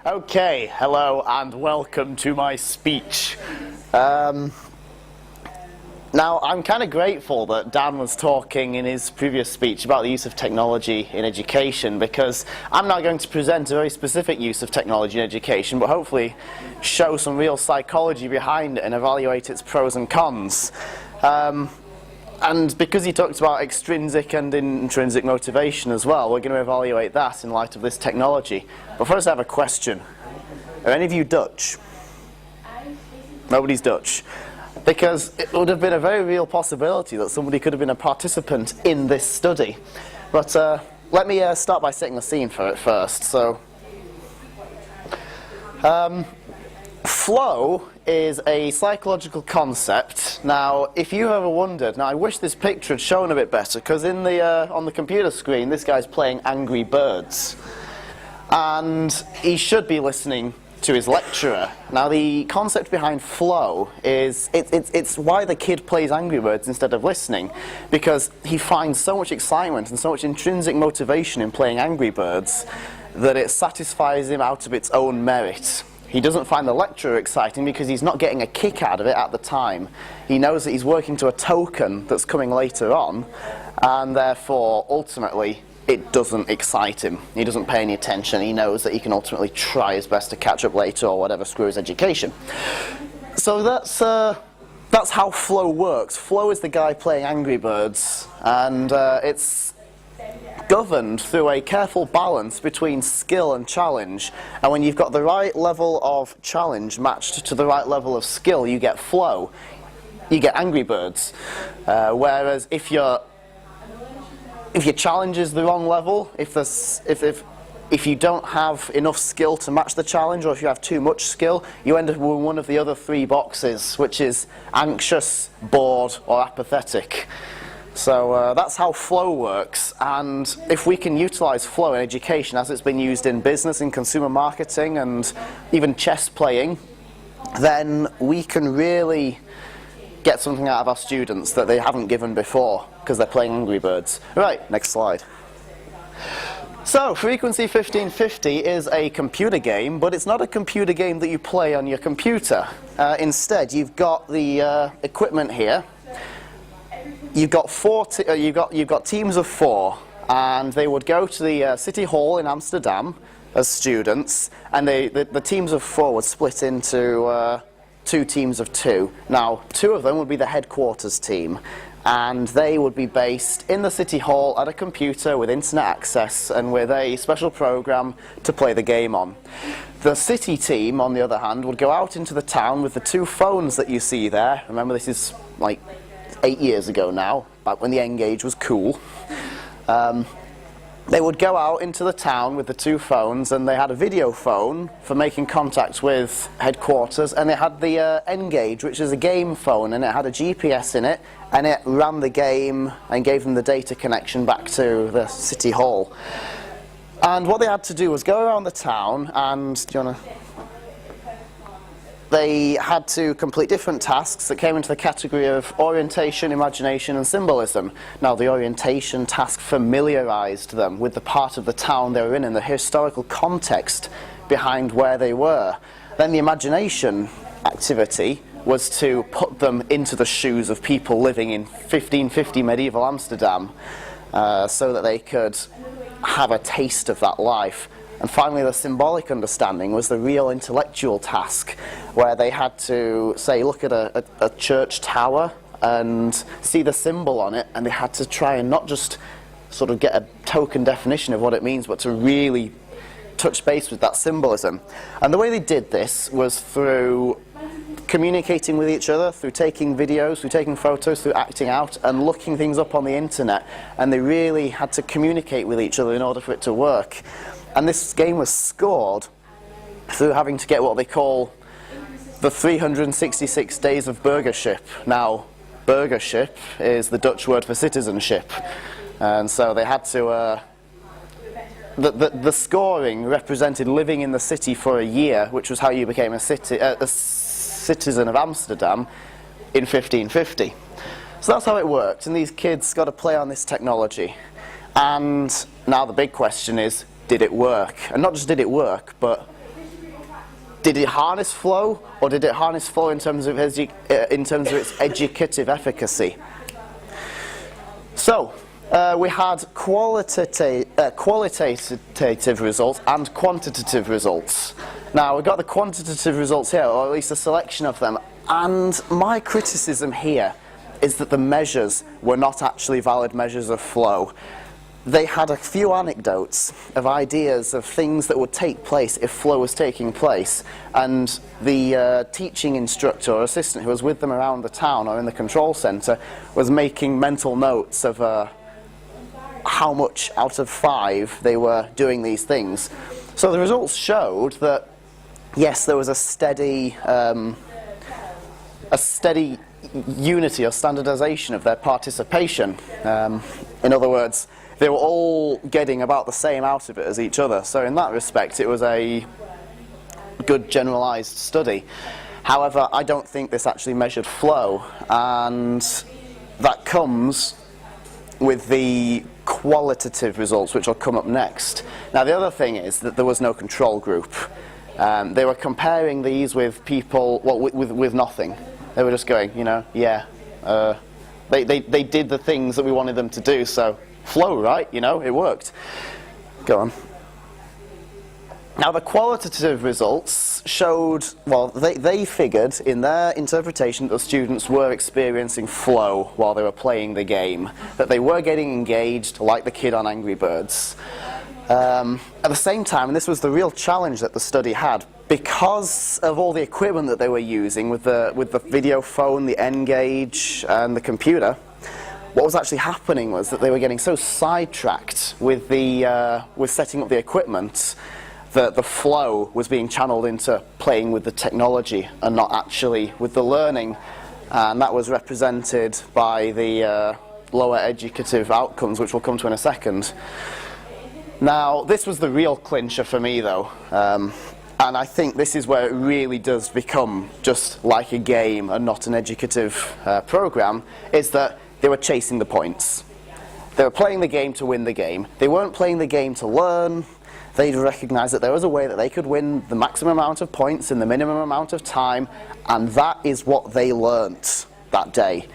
Okay, hello and welcome to my speech. Now, I'm kind of grateful that Dan was talking in his previous speech about the use of technology in education, because I'm now going to present a very specific use of technology in education, but hopefully show some real psychology behind it and evaluate its pros and cons. And because he talked about extrinsic and intrinsic motivation as well, we're going to evaluate that in light of this technology. But first I have a question. Are any of you Dutch? Nobody's Dutch. Because it would have been a very real possibility that somebody could have been a participant in this study. But let me start by setting the scene for it first. So, flow is a psychological concept. Now, if you ever wondered, now I wish this picture had shown a bit better, because in the on the computer screen, this guy's playing Angry Birds, and he should be listening to his lecturer. Now, the concept behind flow is it's why the kid plays Angry Birds instead of listening, because he finds so much excitement and so much intrinsic motivation in playing Angry Birds that it satisfies him out of its own merit. He doesn't find the lecturer exciting because he's not getting a kick out of it at the time. He knows that he's working to a token that's coming later on, and therefore, ultimately, it doesn't excite him. He doesn't pay any attention. He knows that he can ultimately try his best to catch up later or whatever, screw his education. So that's how flow works. Flow is the guy playing Angry Birds, and it's governed through a careful balance between skill and challenge. And when you've got the right level of challenge matched to the right level of skill, you get flow. You get Angry Birds. Whereas if your challenge is the wrong level, if you don't have enough skill to match the challenge, or if you have too much skill, you end up with one of the other three boxes, which is anxious, bored, or apathetic. So that's how flow works, and if we can utilize flow in education as it's been used in business, in consumer marketing, and even chess playing, then we can really get something out of our students that they haven't given before, because they're playing Angry Birds. Right, next slide. So, Frequency 1550 is a computer game, but it's not a computer game that you play on your computer. Instead, you've got the equipment here. You've got you've got teams of 4, and they would go to the City Hall in Amsterdam as students, and the teams of 4 would split into 2 teams of 2. Now, 2 of them would be the headquarters team, and they would be based in the City Hall at a computer with internet access and with a special program to play the game on. The city team, on the other hand, would go out into the town with the 2 phones that you see there. Remember, this is like 8 years ago now, back when the N-Gage was cool. They would go out into the town with the 2 phones, and they had a video phone for making contact with headquarters, and they had the N-Gage, which is a game phone, and it had a GPS in it, and it ran the game and gave them the data connection back to the City Hall. And what they had to do was go around the town, and they had to complete different tasks that came into the category of orientation, imagination, and symbolism. Now, the orientation task familiarized them with the part of the town they were in and the historical context behind where they were. Then the imagination activity was to put them into the shoes of people living in 1550 medieval Amsterdam, so that they could have a taste of that life. And finally, the symbolic understanding was the real intellectual task, where they had to, say, look at a church tower and see the symbol on it, and they had to try and not just sort of get a token definition of what it means, but to really touch base with that symbolism. And the way they did this was through communicating with each other, through taking videos, through taking photos, through acting out, and looking things up on the internet. And they really had to communicate with each other in order for it to work. And this game was scored through having to get what they call the 366 days of burgership. Now, burgership is the Dutch word for citizenship. And so they had to... The scoring represented living in the city for a year, which was how you became a citizen of Amsterdam in 1550. So that's how it worked, and these kids got to play on this technology. And now the big question is, did it work? And not just did it work, but Did it harness flow, or did it harness flow in terms of its educative efficacy? So, we had qualitative results and quantitative results. Now, we've got the quantitative results here, or at least a selection of them, and my criticism here is that the measures were not actually valid measures of flow. They had a few anecdotes of ideas of things that would take place if flow was taking place, and the teaching instructor or assistant who was with them around the town or in the control centre was making mental notes of how much out of 5 they were doing these things. So the results showed that, yes, there was a steady unity or standardisation of their participation. In other words, they were all getting about the same out of it as each other. So in that respect, it was a good generalised study. However, I don't think this actually measured flow, and that comes with the qualitative results, which will come up next. Now, the other thing is that there was no control group. They were comparing these with people, well, with nothing. They were just going, you know, yeah, they did the things that we wanted them to do, so flow, right? You know, it worked. Go on. Now, the qualitative results showed, well, they figured in their interpretation that the students were experiencing flow while they were playing the game, that they were getting engaged like the kid on Angry Birds. At the same time, and this was the real challenge that the study had, because of all the equipment that they were using with the video phone, the N-Gauge, and the computer, what was actually happening was that they were getting so sidetracked with setting up the equipment that the flow was being channeled into playing with the technology and not actually with the learning, and that was represented by the lower educative outcomes, which we'll come to in a second. Now, this was the real clincher for me, though, and I think this is where it really does become just like a game and not an educative program, is that they were chasing the points. They were playing the game to win the game. They weren't playing the game to learn. They recognised that there was a way that they could win the maximum amount of points in the minimum amount of time, and that is what they learnt that day,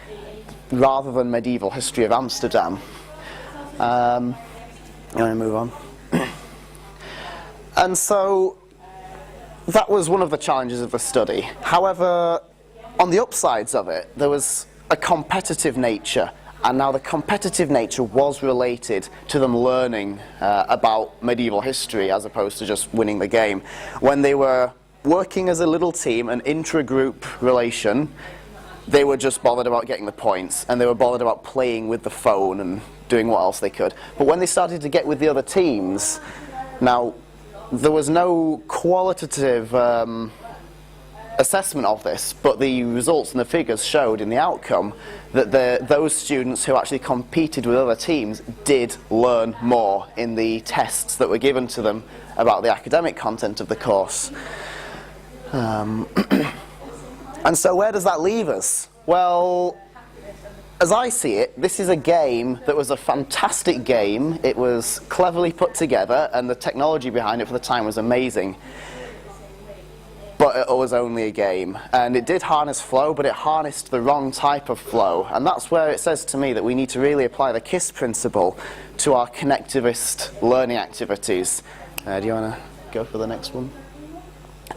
rather than medieval history of Amsterdam. I'm going to move on. And so that was one of the challenges of the study. However, on the upsides of it, there was a competitive nature, and now the competitive nature was related to them learning about medieval history as opposed to just winning the game. When they were working as a little team, an intra-group relation, they were just bothered about getting the points, and they were bothered about playing with the phone and doing what else they could. But when they started to get with the other teams, now there was no qualitative assessment of this, but the results and the figures showed in the outcome that those students who actually competed with other teams did learn more in the tests that were given to them about the academic content of the course. And so where does that leave us? Well, as I see it, this is a game that was a fantastic game. It was cleverly put together, and the technology behind it for the time was amazing. But it was only a game, and it did harness flow, but it harnessed the wrong type of flow, and that's where it says to me that we need to really apply the KISS principle to our connectivist learning activities. Do you want to go for the next one?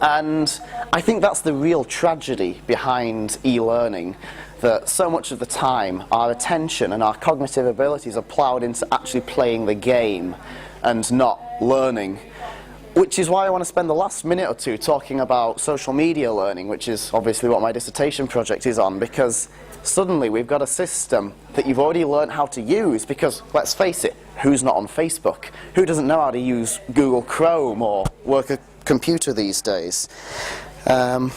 And I think that's the real tragedy behind e-learning, that so much of the time our attention and our cognitive abilities are ploughed into actually playing the game and not learning. Which is why I want to spend the last minute or two talking about social media learning, which is obviously what my dissertation project is on, because suddenly we've got a system that you've already learned how to use, because, let's face it, who's not on Facebook? Who doesn't know how to use Google Chrome or work a computer these days? And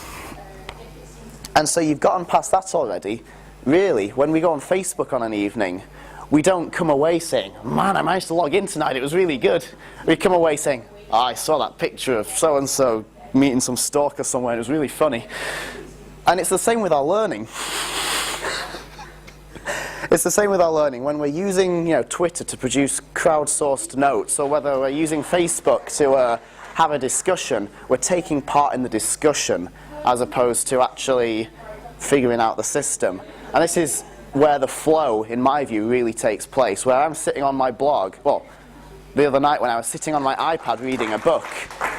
so you've gotten past that already. Really, when we go on Facebook on an evening, we don't come away saying, man, I managed to log in tonight, it was really good. We come away saying, I saw that picture of so-and-so meeting some stalker somewhere, it was really funny. And it's the same with our learning. It's the same with our learning. When we're using Twitter to produce crowdsourced notes, or whether we're using Facebook to have a discussion, we're taking part in the discussion as opposed to actually figuring out the system. And this is where the flow, in my view, really takes place, where I'm sitting on my blog, well, the other night when I was sitting on my iPad reading a book,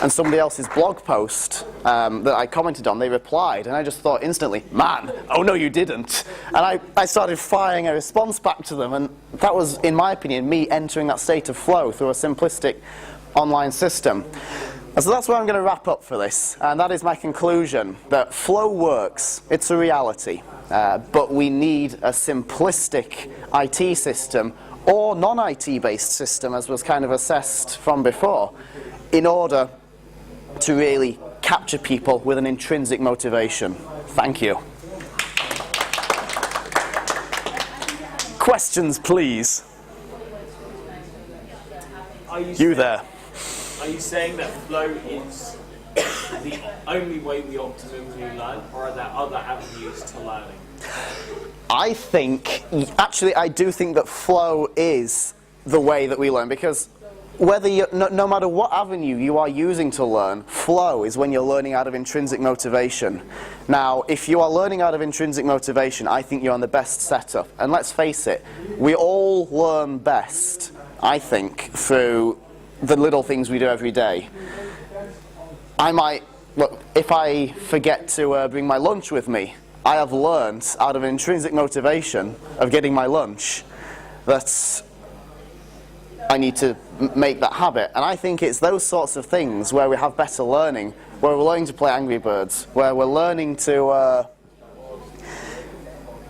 and somebody else's blog post that I commented on, they replied, and I just thought instantly, man, oh no you didn't. And I started firing a response back to them, and that was, in my opinion, me entering that state of flow through a simplistic online system. And so that's where I'm going to wrap up for this, and that is my conclusion, that flow works, it's a reality, but we need a simplistic IT system or non-IT based system, as was kind of assessed from before, in order to really capture people with an intrinsic motivation. Thank you. Questions, please. You there. Are you saying that flow is the only way we optimally learn, or are there other avenues to learning? I think, actually I do think that flow is the way that we learn, because whether no matter what avenue you are using to learn, flow is when you're learning out of intrinsic motivation. Now, if you are learning out of intrinsic motivation, I think you're on the best setup. And let's face it, we all learn best, I think, through the little things we do every day. Look, if I forget to bring my lunch with me, I have learned out of intrinsic motivation of getting my lunch that I need to make that habit. And I think it's those sorts of things where we have better learning, where we're learning to play Angry Birds, where we're learning to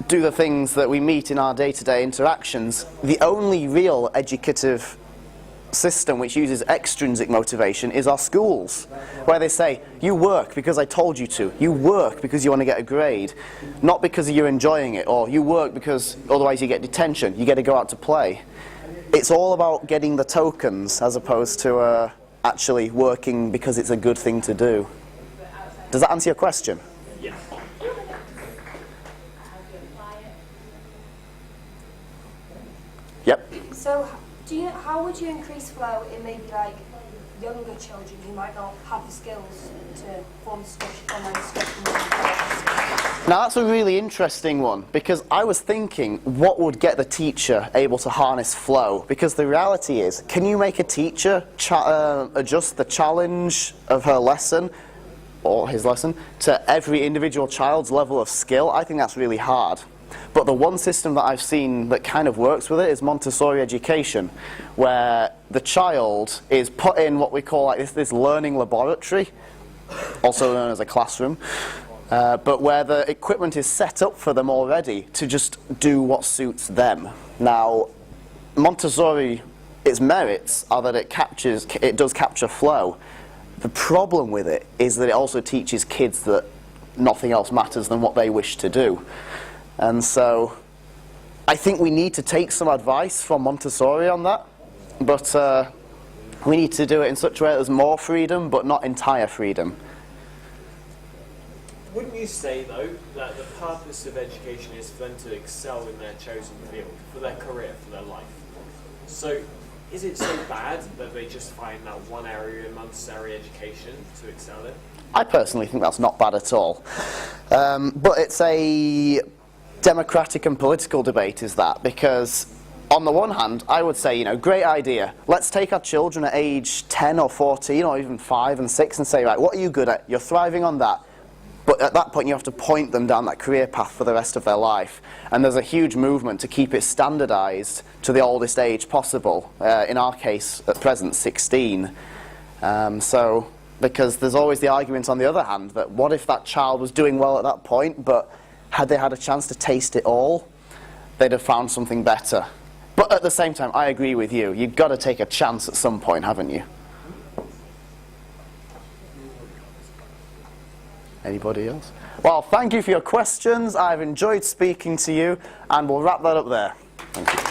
do the things that we meet in our day-to-day interactions. The only real educative system which uses extrinsic motivation is our schools, where they say, you work because I told you to, you work because you want to get a grade, not because you're enjoying it, or you work because otherwise you get detention, you get to go out to play. It's all about getting the tokens as opposed to actually working because it's a good thing to do. Does that answer your question? Yeah. Yep. So, how would you increase flow in maybe like younger children who might not have the skills to form online discussions? Now that's a really interesting one, because I was thinking what would get the teacher able to harness flow, because the reality is, can you make a teacher adjust the challenge of her lesson or his lesson to every individual child's level of skill? I think that's really hard. But the one system that I've seen that kind of works with it is Montessori education, where the child is put in what we call like this learning laboratory, also known as a classroom, but where the equipment is set up for them already to just do what suits them. Now, Montessori, its merits are that it does capture flow. The problem with it is that it also teaches kids that nothing else matters than what they wish to do. And so I think we need to take some advice from Montessori on that, but we need to do it in such a way that there's more freedom, but not entire freedom. Wouldn't you say, though, that the purpose of education is for them to excel in their chosen field, for their career, for their life? So is it so bad that they just find that one area in Montessori education to excel in? I personally think that's not bad at all. But it's a democratic and political debate, is that, because on the one hand I would say, great idea, let's take our children at age 10 or 14 or even 5 and 6 and say, right, what are you good at? You're thriving on that. But at that point you have to point them down that career path for the rest of their life. And there's a huge movement to keep it standardised to the oldest age possible, in our case at present 16. Because there's always the argument on the other hand that what if that child was doing well at that point, but had they had a chance to taste it all, they'd have found something better. But at the same time, I agree with you. You've got to take a chance at some point, haven't you? Anybody else? Well, thank you for your questions. I've enjoyed speaking to you, and we'll wrap that up there. Thank you.